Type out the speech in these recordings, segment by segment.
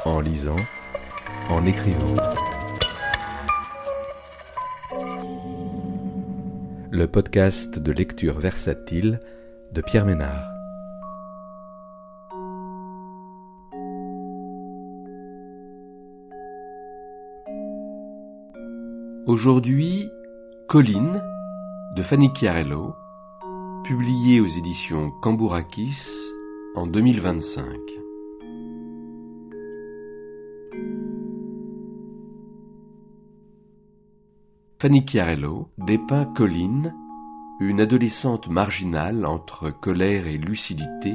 en lisant, en écrivant. Le podcast de lecture versatile de Pierre Ménard. Aujourd'hui, Colline de Fanny Chiarello, publié aux éditions Cambourakis en 2025. Fanny Chiarello dépeint Colline, une adolescente marginale entre colère et lucidité,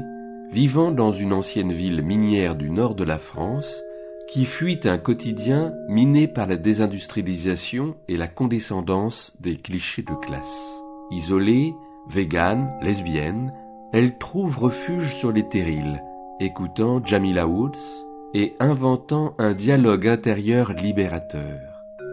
vivant dans une ancienne ville minière du nord de la France, qui fuit un quotidien miné par la désindustrialisation et la condescendance des clichés de classe. Isolée, végane, lesbienne, elle trouve refuge sur les terrils, écoutant Jamila Woods et inventant un dialogue intérieur libérateur,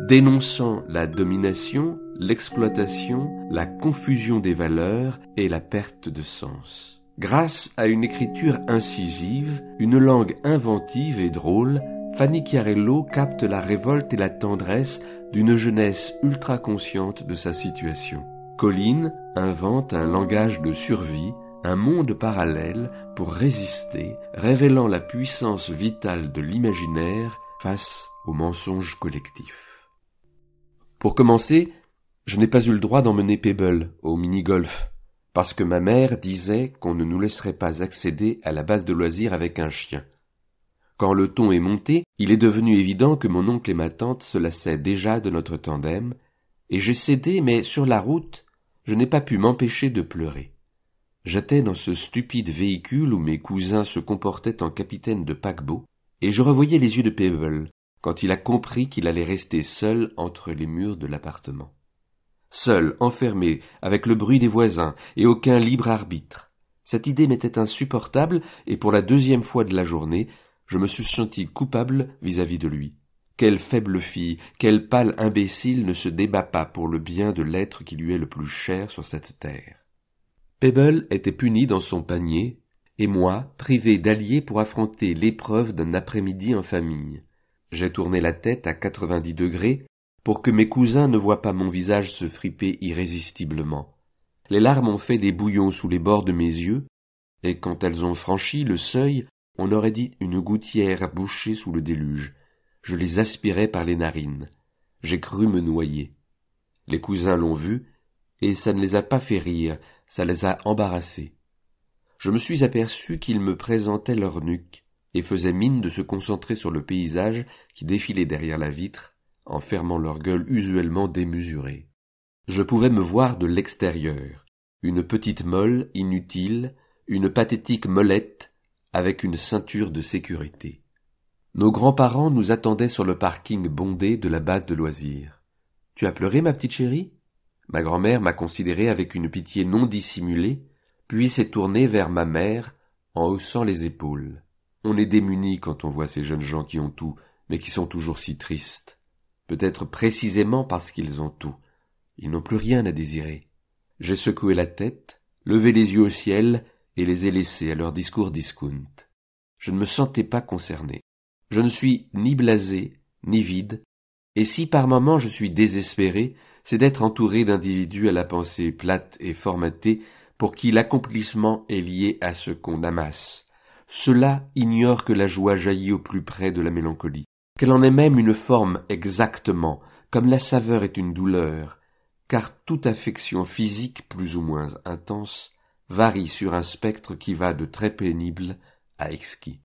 dénonçant la domination, l'exploitation, la confusion des valeurs et la perte de sens. Grâce à une écriture incisive, une langue inventive et drôle, Fanny Chiarello capte la révolte et la tendresse d'une jeunesse ultra consciente de sa situation. Colline invente un langage de survie, un monde parallèle pour résister, révélant la puissance vitale de l'imaginaire face au mensonge collectif. Pour commencer, je n'ai pas eu le droit d'emmener Pebble au mini-golf, parce que ma mère disait qu'on ne nous laisserait pas accéder à la base de loisirs avec un chien. Quand le ton est monté, il est devenu évident que mon oncle et ma tante se lassaient déjà de notre tandem, et j'ai cédé, mais sur la route, je n'ai pas pu m'empêcher de pleurer. J'étais dans ce stupide véhicule où mes cousins se comportaient en capitaine de paquebot, et je revoyais les yeux de Pebble quand il a compris qu'il allait rester seul entre les murs de l'appartement. Seul, enfermé, avec le bruit des voisins et aucun libre arbitre. Cette idée m'était insupportable, et pour la deuxième fois de la journée, je me suis senti coupable vis-à-vis de lui. Quelle faible fille, quel pâle imbécile ne se débat pas pour le bien de l'être qui lui est le plus cher sur cette terre. Pebble était puni dans son panier, et moi, privé d'alliés pour affronter l'épreuve d'un après-midi en famille. J'ai tourné la tête à 90 degrés pour que mes cousins ne voient pas mon visage se friper irrésistiblement. Les larmes ont fait des bouillons sous les bords de mes yeux, et quand elles ont franchi le seuil, on aurait dit une gouttière bouchée sous le déluge. Je les aspirais par les narines. J'ai cru me noyer. Les cousins l'ont vu, et ça ne les a pas fait rire, ça les a embarrassés. Je me suis aperçu qu'ils me présentaient leur nuque, et faisaient mine de se concentrer sur le paysage qui défilait derrière la vitre, en fermant leur gueule usuellement démesurée. Je pouvais me voir de l'extérieur, une petite molle inutile, une pathétique mollette, avec une ceinture de sécurité. Nos grands-parents nous attendaient sur le parking bondé de la base de loisirs. « Tu as pleuré, ma petite chérie ?» Ma grand-mère m'a considéré avec une pitié non dissimulée, puis s'est tournée vers ma mère en haussant les épaules. On est démuni quand on voit ces jeunes gens qui ont tout, mais qui sont toujours si tristes. Peut-être précisément parce qu'ils ont tout. Ils n'ont plus rien à désirer. J'ai secoué la tête, levé les yeux au ciel et les ai laissés à leur discours discount. Je ne me sentais pas concerné. Je ne suis ni blasé, ni vide, et si par moments je suis désespéré, c'est d'être entouré d'individus à la pensée plate et formatée pour qui l'accomplissement est lié à ce qu'on amasse. Ceux-là ignorent que la joie jaillit au plus près de la mélancolie, qu'elle en est même une forme exactement, comme la saveur est une douleur, car toute affection physique plus ou moins intense varie sur un spectre qui va de très pénible à exquis.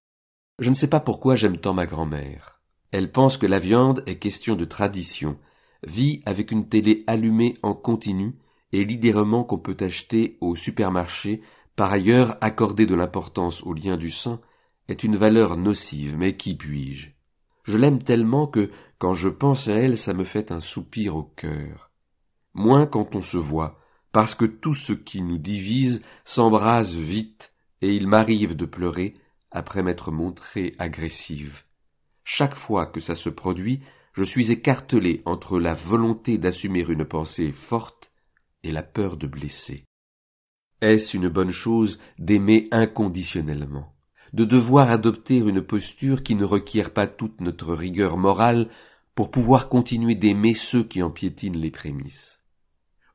Je ne sais pas pourquoi j'aime tant ma grand-mère. Elle pense que la viande est question de tradition, vit avec une télé allumée en continu et l'idérement qu'on peut acheter au supermarché, par ailleurs accorder de l'importance au lien du sang, est une valeur nocive, mais qui puis-je ? Je l'aime tellement que, quand je pense à elle, ça me fait un soupir au cœur. Moins quand on se voit, parce que tout ce qui nous divise s'embrase vite, et il m'arrive de pleurer après m'être montrée agressive. Chaque fois que ça se produit, je suis écartelé entre la volonté d'assumer une pensée forte et la peur de blesser. Est-ce une bonne chose d'aimer inconditionnellement ? de devoir adopter une posture qui ne requiert pas toute notre rigueur morale pour pouvoir continuer d'aimer ceux qui en piétinent les prémices.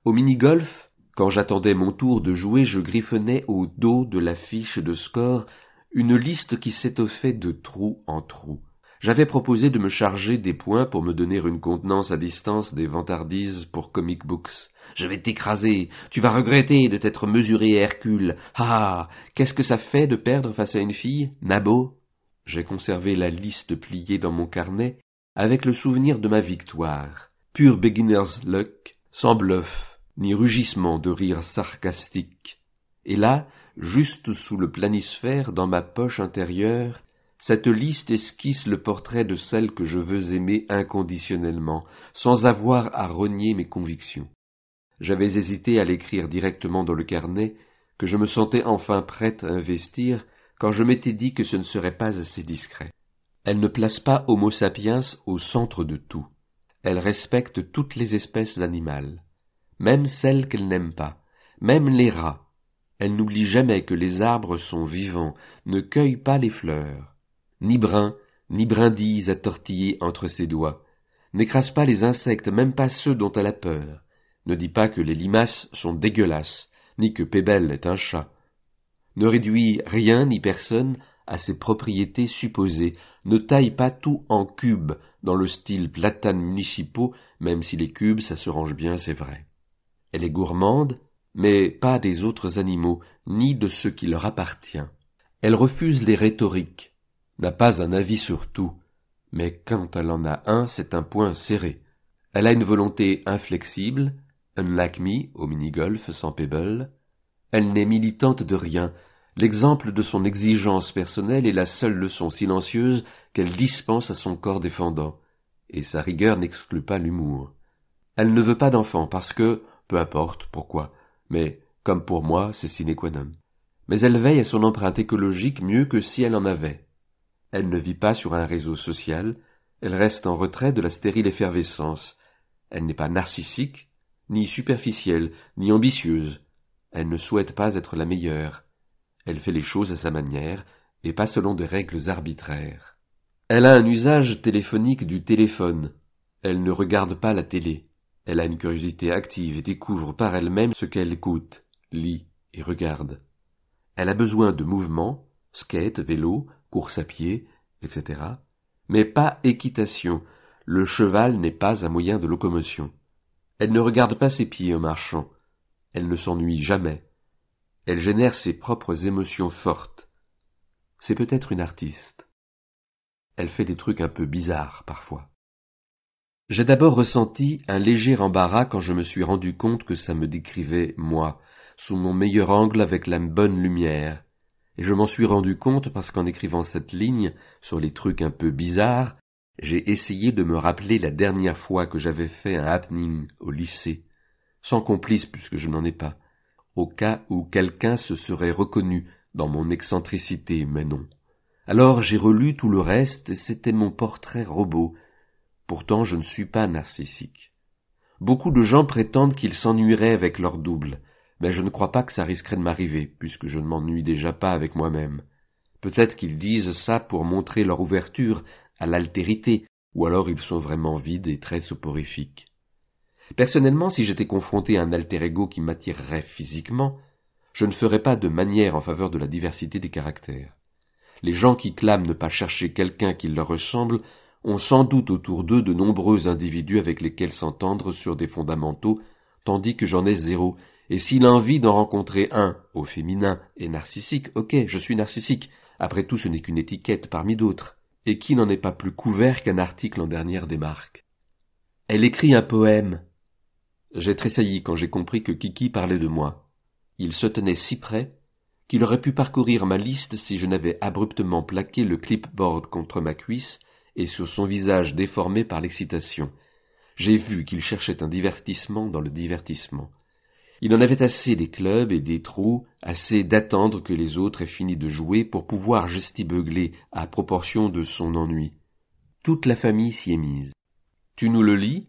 Au mini-golf, quand j'attendais mon tour de jouer, je griffonnais au dos de la fiche de score une liste qui s'étoffait de trou en trou. J'avais proposé de me charger des points pour me donner une contenance à distance des vantardises pour comic books. Je vais t'écraser, tu vas regretter de t'être mesuré à Hercule. Ah, qu'est-ce que ça fait de perdre face à une fille, Nabo? J'ai conservé la liste pliée dans mon carnet avec le souvenir de ma victoire. Pure beginner's luck, sans bluff, ni rugissement de rire sarcastique. Et là, juste sous le planisphère, dans ma poche intérieure, cette liste esquisse le portrait de celle que je veux aimer inconditionnellement, sans avoir à renier mes convictions. J'avais hésité à l'écrire directement dans le carnet, que je me sentais enfin prête à investir, quand je m'étais dit que ce ne serait pas assez discret. Elle ne place pas Homo sapiens au centre de tout. Elle respecte toutes les espèces animales, même celles qu'elle n'aime pas, même les rats. Elle n'oublie jamais que les arbres sont vivants, ne cueille pas les fleurs. Ni brins, ni brindilles à tortiller entre ses doigts. N'écrase pas les insectes, même pas ceux dont elle a peur. Ne dit pas que les limaces sont dégueulasses, ni que Pébel est un chat. Ne réduit rien ni personne à ses propriétés supposées, ne taille pas tout en cubes, dans le style platanes municipaux, même si les cubes ça se range bien, c'est vrai. Elle est gourmande, mais pas des autres animaux, ni de ce qui leur appartient. Elle refuse les rhétoriques, n'a pas un avis sur tout, mais quand elle en a un, c'est un point serré. Elle a une volonté inflexible, unlike me, au mini-golf sans Pebble. Elle n'est militante de rien. L'exemple de son exigence personnelle est la seule leçon silencieuse qu'elle dispense à son corps défendant, et sa rigueur n'exclut pas l'humour. Elle ne veut pas d'enfant parce que, peu importe pourquoi, mais, comme pour moi, c'est sine qua non. Mais elle veille à son empreinte écologique mieux que si elle en avait. Elle ne vit pas sur un réseau social, elle reste en retrait de la stérile effervescence. Elle n'est pas narcissique, ni superficielle, ni ambitieuse. Elle ne souhaite pas être la meilleure. Elle fait les choses à sa manière, et pas selon des règles arbitraires. Elle a un usage téléphonique du téléphone. Elle ne regarde pas la télé. Elle a une curiosité active et découvre par elle-même ce qu'elle écoute, lit et regarde. Elle a besoin de mouvement, skate, vélo, course à pied, etc. Mais pas équitation. Le cheval n'est pas un moyen de locomotion. Elle ne regarde pas ses pieds en marchant. Elle ne s'ennuie jamais. Elle génère ses propres émotions fortes. C'est peut-être une artiste. Elle fait des trucs un peu bizarres parfois. J'ai d'abord ressenti un léger embarras quand je me suis rendu compte que ça me décrivait, moi, sous mon meilleur angle avec la bonne lumière. Et je m'en suis rendu compte parce qu'en écrivant cette ligne sur les trucs un peu bizarres, j'ai essayé de me rappeler la dernière fois que j'avais fait un happening au lycée, sans complice puisque je n'en ai pas, au cas où quelqu'un se serait reconnu dans mon excentricité, mais non. Alors j'ai relu tout le reste et c'était mon portrait robot. Pourtant je ne suis pas narcissique. Beaucoup de gens prétendent qu'ils s'ennuieraient avec leur double, mais je ne crois pas que ça risquerait de m'arriver, puisque je ne m'ennuie déjà pas avec moi-même. Peut-être qu'ils disent ça pour montrer leur ouverture à l'altérité, ou alors ils sont vraiment vides et très soporifiques. Personnellement, si j'étais confronté à un alter ego qui m'attirerait physiquement, je ne ferais pas de manière en faveur de la diversité des caractères. Les gens qui clament ne pas chercher quelqu'un qui leur ressemble ont sans doute autour d'eux de nombreux individus avec lesquels s'entendre sur des fondamentaux, tandis que j'en ai zéro. Et s'il a envie d'en rencontrer un, au féminin et narcissique, ok, je suis narcissique. Après tout, ce n'est qu'une étiquette parmi d'autres. Et qui n'en est pas plus couvert qu'un article en dernière démarque? Elle écrit un poème. J'ai tressailli quand j'ai compris que Kiki parlait de moi. Il se tenait si près qu'il aurait pu parcourir ma liste si je n'avais abruptement plaqué le clipboard contre ma cuisse et sur son visage déformé par l'excitation. J'ai vu qu'il cherchait un divertissement dans le divertissement. Il en avait assez des clubs et des trous, assez d'attendre que les autres aient fini de jouer pour pouvoir gestibeugler à proportion de son ennui. Toute la famille s'y est mise. Tu nous le lis,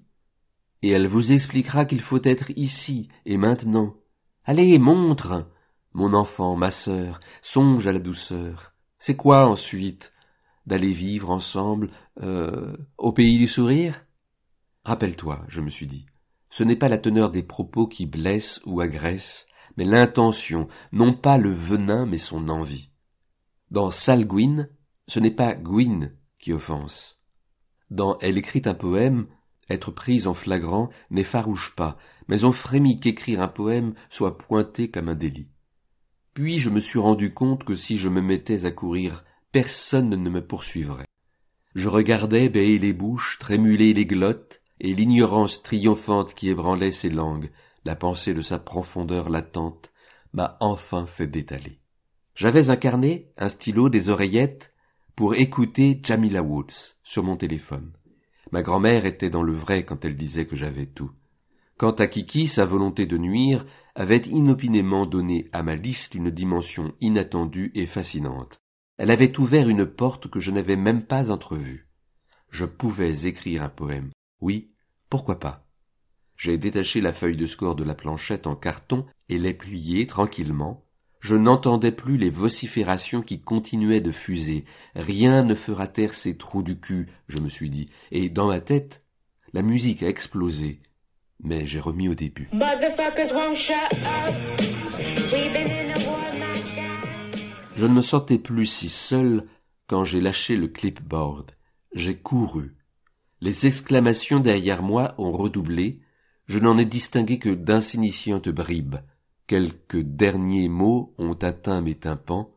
et elle vous expliquera qu'il faut être ici et maintenant. Allez, montre, mon enfant, ma sœur, songe à la douceur. C'est quoi ensuite? D'aller vivre ensemble au pays du sourire? Rappelle-toi, je me suis dit, ce n'est pas la teneur des propos qui blesse ou agresse, mais l'intention, non pas le venin, mais son envie. Dans Sale Gwyn, ce n'est pas Gwyn qui offense. Dans Elle écrit un poème, être prise en flagrant n'effarouche pas, mais on frémit qu'écrire un poème soit pointé comme un délit. Puis je me suis rendu compte que si je me mettais à courir, personne ne me poursuivrait. Je regardais béer les bouches, trémuler les glottes, et l'ignorance triomphante qui ébranlait ses langues, la pensée de sa profondeur latente, m'a enfin fait détaler. J'avais un carnet, un stylo, des oreillettes, pour écouter Jamila Woods sur mon téléphone. Ma grand-mère était dans le vrai quand elle disait que j'avais tout. Quant à Kiki, sa volonté de nuire avait inopinément donné à ma liste une dimension inattendue et fascinante. Elle avait ouvert une porte que je n'avais même pas entrevue. Je pouvais écrire un poème. Oui, pourquoi pas? J'ai détaché la feuille de score de la planchette en carton et l'ai pliée tranquillement. Je n'entendais plus les vociférations qui continuaient de fuser. Rien ne fera taire ces trous du cul, je me suis dit, et dans ma tête, la musique a explosé. Mais j'ai remis au début. Je ne me sentais plus si seul quand j'ai lâché le clipboard. J'ai couru. Les exclamations derrière moi ont redoublé. Je n'en ai distingué que d'insignifiantes bribes. Quelques derniers mots ont atteint mes tympans.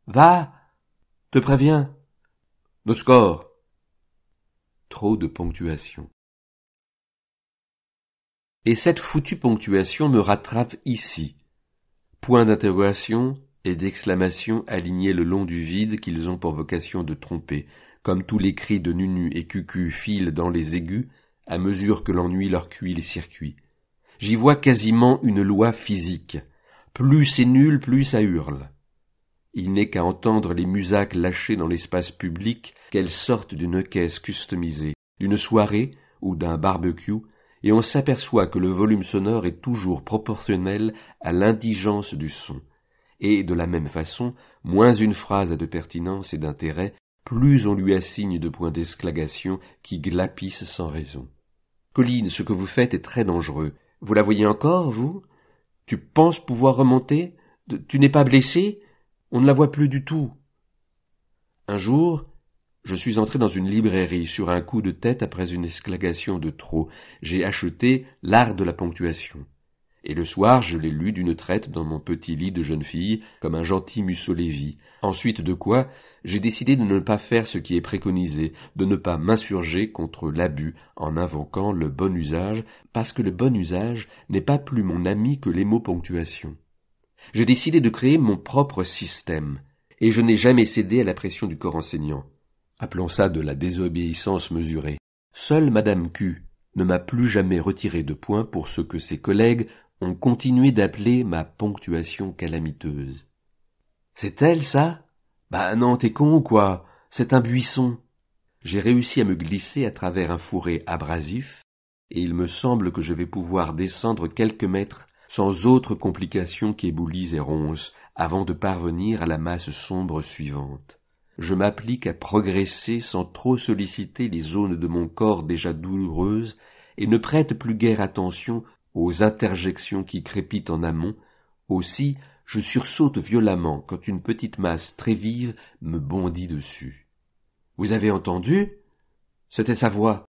Va, te préviens. Le score. Trop de ponctuation. Et cette foutue ponctuation me rattrape ici. Points d'interrogation et d'exclamation alignés le long du vide qu'ils ont pour vocation de tromper, comme tous les cris de Nunu et Cucu filent dans les aigus à mesure que l'ennui leur cuit les circuits. J'y vois quasiment une loi physique. Plus c'est nul, plus ça hurle. Il n'est qu'à entendre les musaques lâchées dans l'espace public qu'elles sortent d'une caisse customisée, d'une soirée ou d'un barbecue, et on s'aperçoit que le volume sonore est toujours proportionnel à l'indigence du son. Et de la même façon, moins une phrase a de pertinence et d'intérêt, plus on lui assigne de points d'exclamation qui glapissent sans raison. Colline, ce que vous faites est très dangereux. Vous la voyez encore, vous? Tu penses pouvoir remonter? Tu n'es pas blessé? On ne la voit plus du tout. Un jour, je suis entré dans une librairie sur un coup de tête après une exclamation de trop. J'ai acheté L'art de la ponctuation. Et le soir, je l'ai lu d'une traite dans mon petit lit de jeune fille, comme un gentil Mussolini. Ensuite de quoi, j'ai décidé de ne pas faire ce qui est préconisé, de ne pas m'insurger contre l'abus en invoquant le bon usage, parce que le bon usage n'est pas plus mon ami que l'émo-ponctuation. J'ai décidé de créer mon propre système, et je n'ai jamais cédé à la pression du corps enseignant. Appelons ça de la désobéissance mesurée. Seule Madame Q ne m'a plus jamais retiré de points pour ce que ses collègues ont continué d'appeler ma ponctuation calamiteuse. C'est elle, ça? Bah non, t'es con ou quoi? C'est un buisson. J'ai réussi à me glisser à travers un fourré abrasif, et il me semble que je vais pouvoir descendre quelques mètres sans autre complication qu'éboulis et ronces, avant de parvenir à la masse sombre suivante. Je m'applique à progresser sans trop solliciter les zones de mon corps déjà douloureuses, et ne prête plus guère attention aux interjections qui crépitent en amont. Aussi, je sursaute violemment quand une petite masse très vive me bondit dessus. Vous avez entendu? C'était sa voix.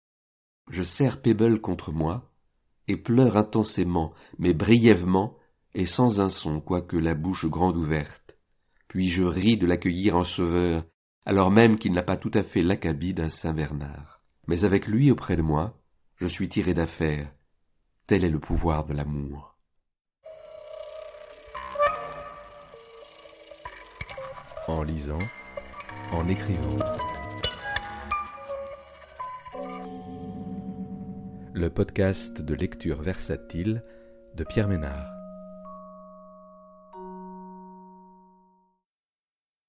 Je serre Pebble contre moi et pleure intensément, mais brièvement et sans un son, quoique la bouche grande ouverte. Puis je ris de l'accueillir en sauveur, alors même qu'il n'a pas tout à fait l'acabit d'un Saint-Bernard. Mais avec lui auprès de moi, je suis tiré d'affaire. Tel est le pouvoir de l'amour. En lisant, en écrivant. Le podcast de lecture versatile de Pierre Ménard.